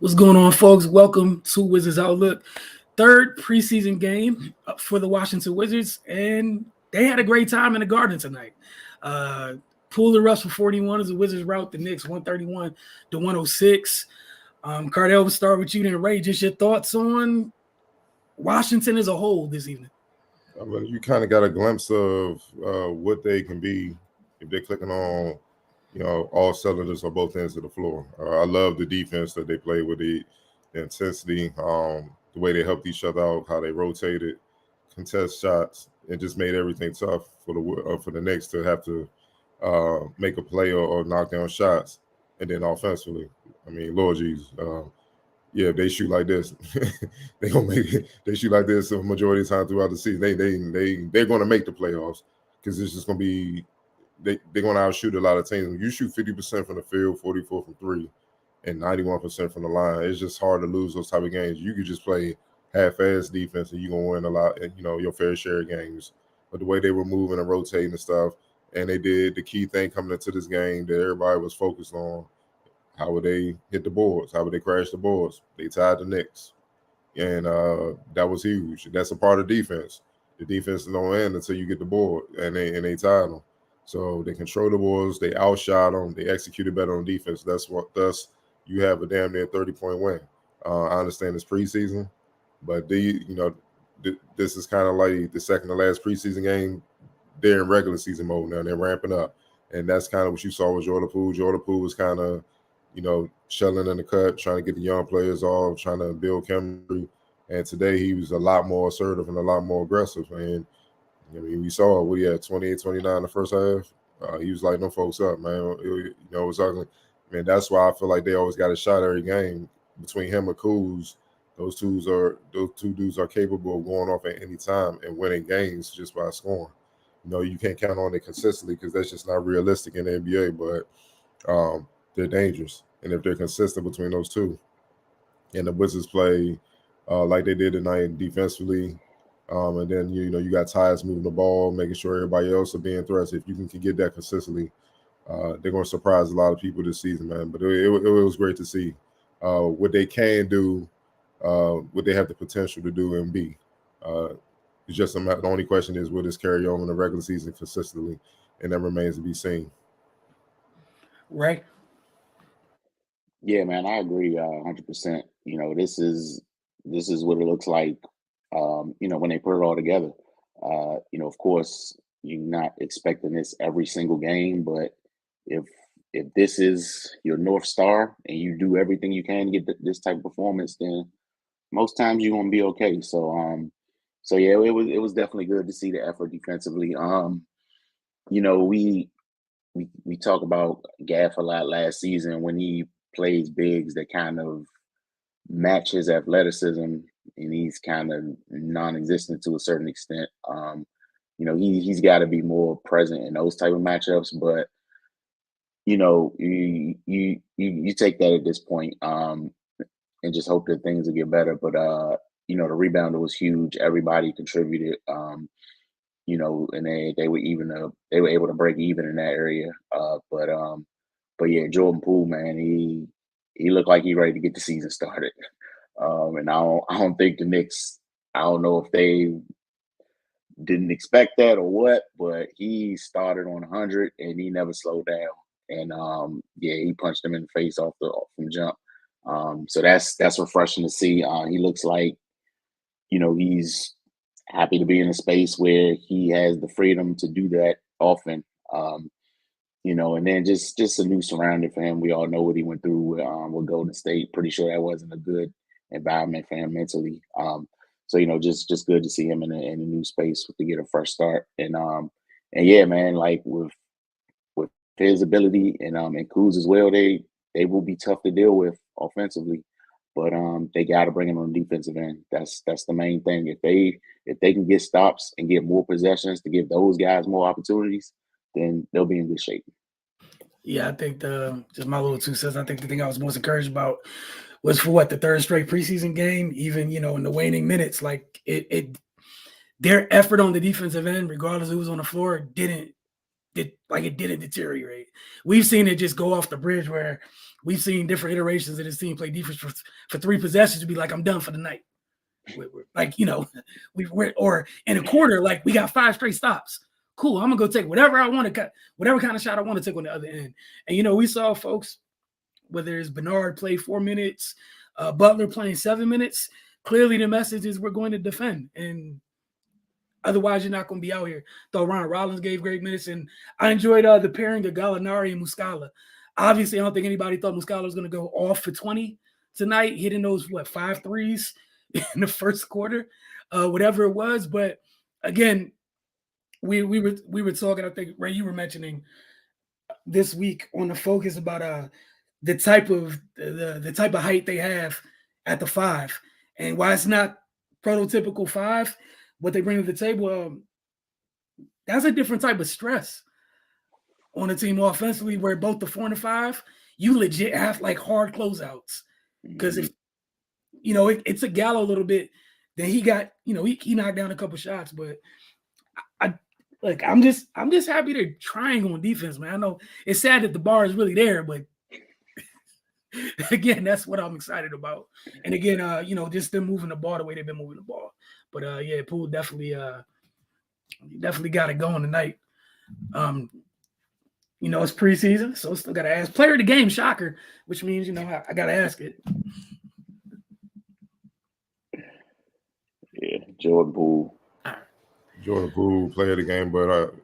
What's going on, folks? Welcome to Wizards Outlook. Third preseason game for the Washington Wizards, and they had a great time in the Garden tonight. Uh, Poole and Russ for 41 as the Wizards rout the Knicks 131 to 106. Cardell, we'll start with you then, Ray. Just your thoughts on Washington as a whole this evening. I mean, you kind of got a glimpse of what they can be if they're clicking on, all cylinders on both ends of the floor. I love the defense that they play with the intensity, the way they helped each other out, how they rotated, contest shots, and just made everything tough for the Knicks to have to make a play or knock down shots. And then offensively, I mean, Lord Jesus, yeah, if they shoot like this, they gonna make it. They shoot like this a majority of the time throughout the season. They're gonna make the playoffs because it's just gonna be they're gonna outshoot a lot of teams. When you shoot 50% from the field, 44 from three, and 91% from the line, it's just hard to lose those type of games. You could just play half-ass defense and you're gonna win a lot, your fair share of games. But the way they were moving and rotating and stuff, and they did the key thing coming into this game that everybody was focused on. How would they hit the boards? How would they crash the boards? They tied the Knicks. And that was huge. That's a part of defense. The defense don't end until you get the board, and they tied them. So they controlled the boards. They outshot them. They executed better on defense. Thus you have a damn near 30-point win. I understand it's preseason, but this is kind of like the second to last preseason game. They're in regular season mode now. They're ramping up, and that's kind of what you saw with Jordan Poole. Jordan Poole was kind of shelling in the cut, trying to get the young players off, trying to build chemistry. And today he was a lot more assertive and a lot more aggressive. And I mean, we saw what he had 28, 29 in the first half. He was lighting them folks up, man. It was ugly. Man, that's why I feel like they always got a shot every game between him and Kuz. Those two dudes are capable of going off at any time and winning games just by scoring. You can't count on it consistently because that's just not realistic in the NBA. But they're dangerous, and if they're consistent between those two, and the Wizards play like they did tonight defensively, and then you got Tyus moving the ball, making sure everybody else are being threats. If you can get that consistently, they're going to surprise a lot of people this season, man. But it was great to see what they can do, what they have the potential to do and be. It's just the only question is, will this carry on in the regular season consistently, and that remains to be seen. Ray? Yeah, man, I agree 100%. This is what it looks like. When they put it all together. Of course, you're not expecting this every single game, but if this is your North Star and you do everything you can to get this type of performance, then most times you're gonna be okay. So yeah, it was definitely good to see the effort defensively. We talk about Gaff a lot last season when he plays bigs that kind of match his athleticism, and he's kind of non-existent to a certain extent. He's got to be more present in those type of matchups, but you take that at this point, and just hope that things will get better. But the rebounder was huge. Everybody contributed. And they were able to break even in that area. But yeah, Jordan Poole, man, he looked like he ready to get the season started. And I don't think the Knicks, I don't know if they didn't expect that or what, but he started on 100 and he never slowed down. And he punched him in the face from jump. So that's refreshing to see. He looks like, he's happy to be in a space where he has the freedom to do that often. And then just a new surrounding for him. We all know what he went through with Golden State. Pretty sure that wasn't a good environment for him mentally. So just good to see him in a new space to get a fresh start. And yeah, man, like with his ability and Kuz as well, they will be tough to deal with offensively. But they got to bring him on the defensive end. That's the main thing. If they can get stops and get more possessions to give those guys more opportunities, then they'll be in good shape. Yeah, I think just my little 2 cents. I think the thing I was most encouraged about was for the third straight preseason game, even, in the waning minutes, like their effort on the defensive end, regardless of who was on the floor, it didn't deteriorate. We've seen it just go off the bridge where we've seen different iterations of this team play defense for 3 possessions to be like, I'm done for the night. Like, or in a quarter, like we got 5 straight stops. Cool, I'm gonna go take whatever I want to, whatever kind of shot I want to take on the other end. And we saw folks, whether it's Bernard play 4 minutes, Butler playing 7 minutes. Clearly, the message is we're going to defend, and otherwise, you're not going to be out here. Though Ron Rollins gave great minutes, and I enjoyed the pairing of Gallinari and Muscala. Obviously, I don't think anybody thought Muscala was going to go off for 20 tonight, hitting those 5 threes in the first quarter, whatever it was. But again, we were talking. I think Ray, you were mentioning this week on the focus about the type of height they have at the 5, and why it's not prototypical 5. What they bring to the table, that's a different type of stress on a team offensively, where both the 4 and the 5, you legit have like hard closeouts. Because if it's a Gallo a little bit, then he got he knocked down a couple shots, but I'm just happy they're trying on defense, man. I know it's sad that the bar is really there, but again, that's what I'm excited about. And again, just them moving the ball the way they've been moving the ball. But yeah, Poole definitely got it going tonight. It's preseason, so still gotta ask. Player of the game, shocker, which means I gotta ask it. Yeah, Jordan Poole. Jordan Poole, player of the game, but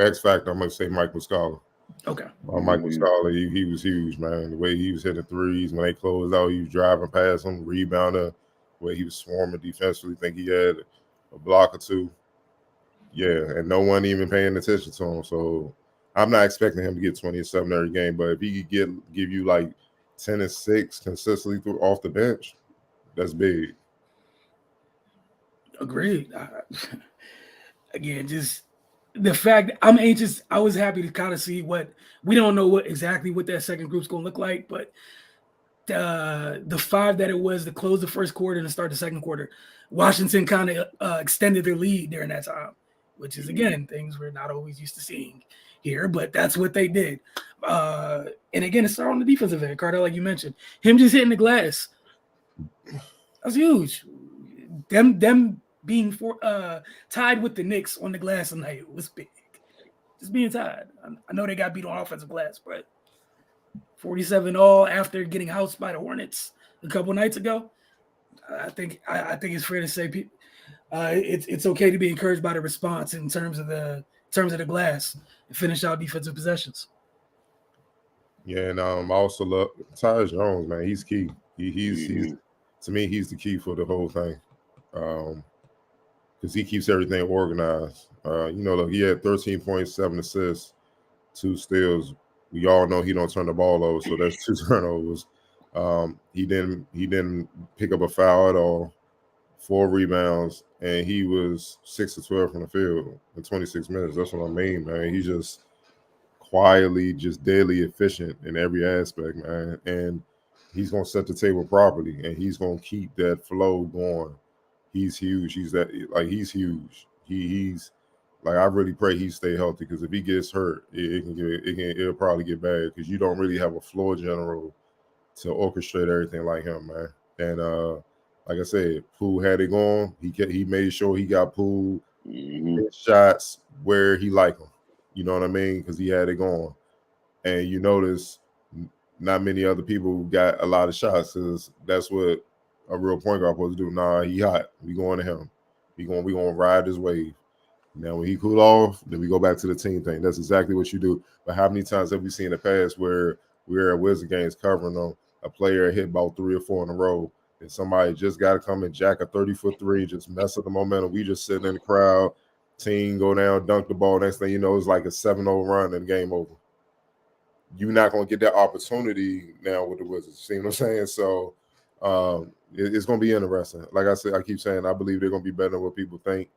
X factor, I'm gonna say Mike Muscala. Okay. Mike Muscala, he was huge, man. The way he was hitting threes when they closed out, he was driving past them, rebounder, the way he was swarming defensively. Think he had a block or 2. Yeah, and no one even paying attention to him. So I'm not expecting him to get 27 every game, but if he could give you like 10 and 6 consistently off the bench, that's big. Agreed. Again, just the fact that I'm anxious. I was happy to kind of see what we don't know exactly what that second group's going to look like, but the 5 that it was to close the first quarter and to start the second quarter, Washington kind of extended their lead during that time, which is, again, things we're not always used to seeing here, but that's what they did. And again, it started on the defensive end, Cardell, like you mentioned. Him just hitting the glass. That's huge. Them being tied with the Knicks on the glass tonight was big. Just being tied. I know they got beat on offensive glass, but 47 all after getting housed by the Hornets a couple nights ago. I think it's fair to say it's okay to be encouraged by the response in terms of the glass and finish out defensive possessions. Yeah, and I also love Tyus Jones, man. He's key. He's to me, he's the key for the whole thing. Because he keeps everything organized. Look, he had 13 points, 7 assists, 2 steals. We all know he don't turn the ball over, so that's 2 turnovers. He didn't pick up a foul at all, 4 rebounds, and he was 6 of 12 from the field in 26 minutes. That's what I mean, man. He's just quietly, just deadly efficient in every aspect, man. And he's gonna set the table properly, and he's gonna keep that flow going. He's huge. He's huge. He's like, I really pray he stay healthy, because if he gets hurt, it'll probably get bad, because you don't really have a floor general to orchestrate everything like him, man. And like I said, Poole had it going. He made sure he got Poole shots where he liked them. You know what I mean? Because he had it going. And you notice not many other people got a lot of shots, because that's what a real point guard supposed to do. Nah, he hot. We going to him. We gonna ride his wave. Now, when he cool off, then we go back to the team thing. That's exactly what you do. But how many times have we seen in the past where we're at Wizard games covering them, a player hit about 3 or 4 in a row, and somebody just got to come and jack a 30-foot 3, just mess up the momentum. We just sitting in the crowd, team go down, dunk the ball. Next thing you know, it's like a 7-0 run and game over. You're not going to get that opportunity now with the Wizards. See what I'm saying? So it's going to be interesting. Like I said, I keep saying, I believe they're going to be better than what people think,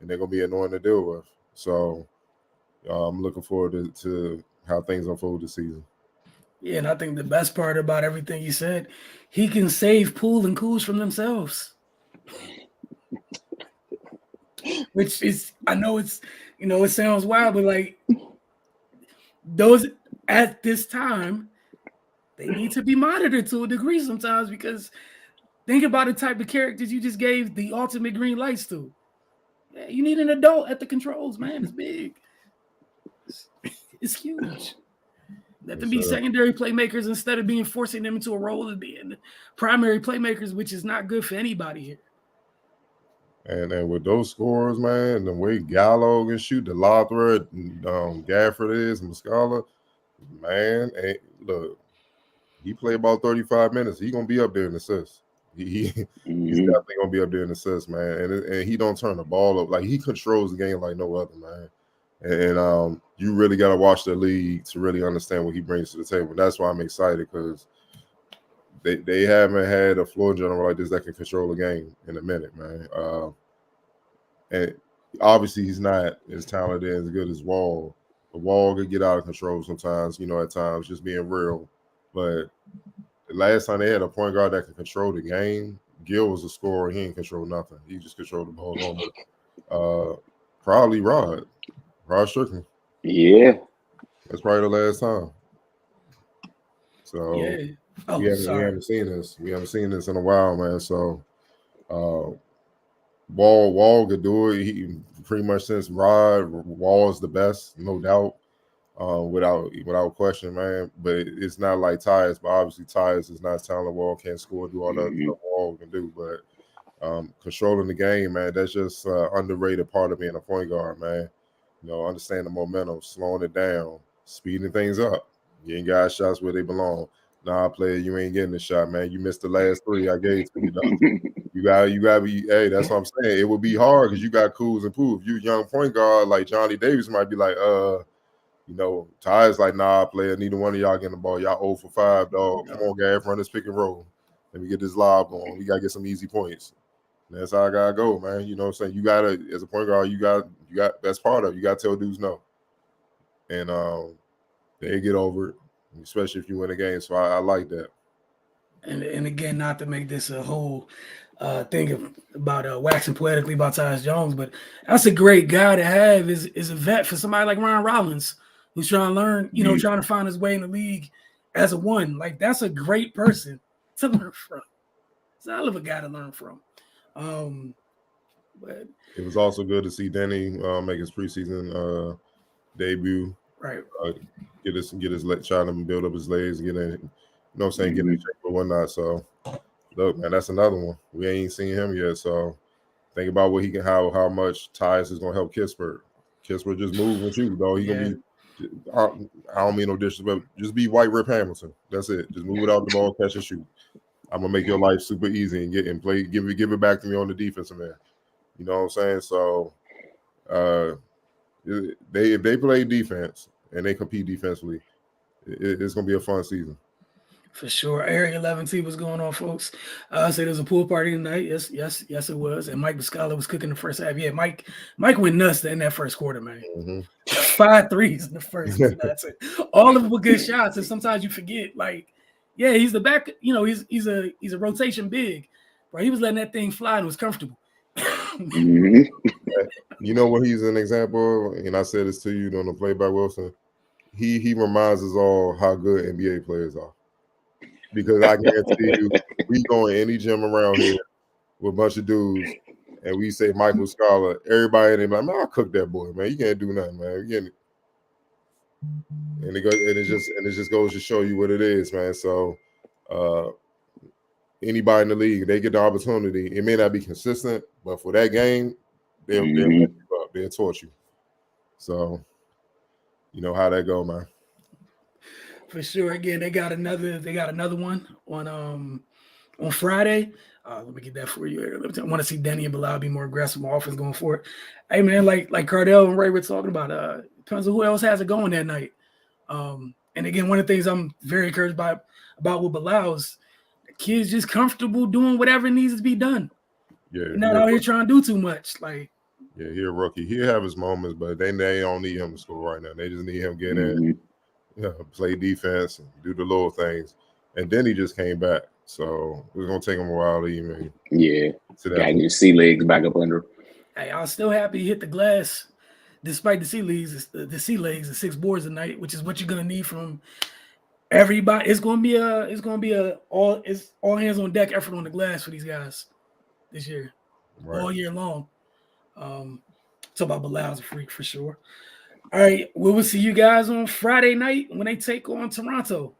and they're going to be annoying to deal with. So I'm looking forward to how things unfold this season. Yeah, and I think the best part about everything you said, he can save Poole and Kuz from themselves. Which is, I know it's, it sounds wild, but like those at this time, they need to be monitored to a degree sometimes, because think about the type of characters you just gave the ultimate green lights to. Yeah, you need an adult at the controls, man. It's big. It's huge. Let them be secondary playmakers instead of being forcing them into a role of being primary playmakers, which is not good for anybody here. And with those scores, man, the way Gallo can shoot, the Lothra, Gafford is, Muscala, man, look, he played about 35 minutes. He's gonna be up there in assists. He's definitely gonna be up there in assists, man. And he don't turn the ball up. Like, he controls the game like no other, man. And you really got to watch the league to really understand what he brings to the table. That's why I'm excited, because they haven't had a floor general like this that can control a game in a minute, man. And obviously he's not as talented and as good as Wall. The Wall could get out of control sometimes, at times, just being real. But the last time they had a point guard that could control the game, Gil was a scorer. He didn't control nothing. He just controlled the ball. Probably Rod Strickland. Yeah. That's probably the last time. So yeah. we haven't seen this. We haven't seen this in a while, man. So Wall could do it. He pretty much, since Wall is the best, no doubt, without question, man. But it's not like Tyus. But obviously Tyus is not as talented. Wall can't score, do all that stuff Wall can do. But controlling the game, man, that's just underrated part of being a point guard, man. Understand the momentum, slowing it down, speeding things up, getting guys shots where they belong. Nah, player, you ain't getting the shot, man. You missed the last 3 I gave to you, dog. You gotta be. Hey, that's what I'm saying. It would be hard because you got Kuz and Pooh. If you young point guard like Johnny Davis might be like, Ty's like, nah, player. Neither one of y'all getting the ball. Y'all 0 for 5, dog. Come on, guys, run this pick and roll. Let me get this lob going. We gotta get some easy points. And that's how I gotta go, man. You know what I'm saying? You gotta, as a point guard, you got that's part of it. You gotta tell dudes no. And they get over it, especially if you win a game. So I like that. And again, not to make this a whole thing about waxing poetically about Tyus Jones, but that's a great guy to have is a vet for somebody like Ryan Rollins, who's trying to learn, trying to find his way in the league as a one. Like, that's a great person to learn from. It's a hell of a guy to learn from. But it was also good to see Denny make his preseason debut. Right. Get his try to build up his legs, get in, get in shape or whatnot. So look, man, that's another one. We ain't seen him yet. So think about what he can, how much Tyus is gonna help Kispert. Kispert just move with you, though. He gonna be. I don't mean no disrespect. Just be white Rip Hamilton. That's it. Just move it out the ball, catch and shoot. I'm gonna make your life super easy and get and play. Give it back to me on the defensive end. You know what I'm saying? So, if they play defense and they compete defensively, it's gonna be a fun season. For sure. Area 11T was going on, folks. So there's a pool party tonight. Yes, it was. And Mike Muscala was cooking the first half. Yeah, Mike went nuts in that first quarter, man. 5 threes in the first. That's it. All of them were good shots, and sometimes you forget. Like, yeah, he's the back. He's a rotation big, bro. He was letting that thing fly and was comfortable. You know what he's an example of, and I said this to you on the play by Wilson. He reminds us all how good NBA players are. Because I guarantee you, we go in any gym around here with a bunch of dudes, and we say Michael Scholar, everybody in there, like, man, I'll cook that boy, man. You can't do nothing, man. And it just goes to show you what it is, man. So anybody in the league, they get the opportunity. It may not be consistent, but for that game, they'll torch you. So you know how that go, man. For sure. Again, they got another one on Friday. Let me get that for you. I want to see Denny and Bilal be more aggressive, more offense going forward. Hey, man, like Cardell and Ray were talking about, depends on who else has it going that night. And again, one of the things I'm very encouraged about with Bilal is the kid's just comfortable doing whatever needs to be done. Yeah, not out here trying to do too much. Like, yeah, he's a rookie. He'll have his moments, but they don't need him to score right now. They just need him getting in. Play defense and do the little things, and then he just came back. So it's gonna take him a while to even. Yeah, got your sea legs back up under. Hey, I was still happy he hit the glass, despite the sea legs, the 6 boards a night, which is what you're gonna need from everybody, it's gonna be a all hands on deck effort on the glass for these guys this year, all year long. Talk about Bilal's a freak for sure. All right, we will see you guys on Friday night when they take on Toronto.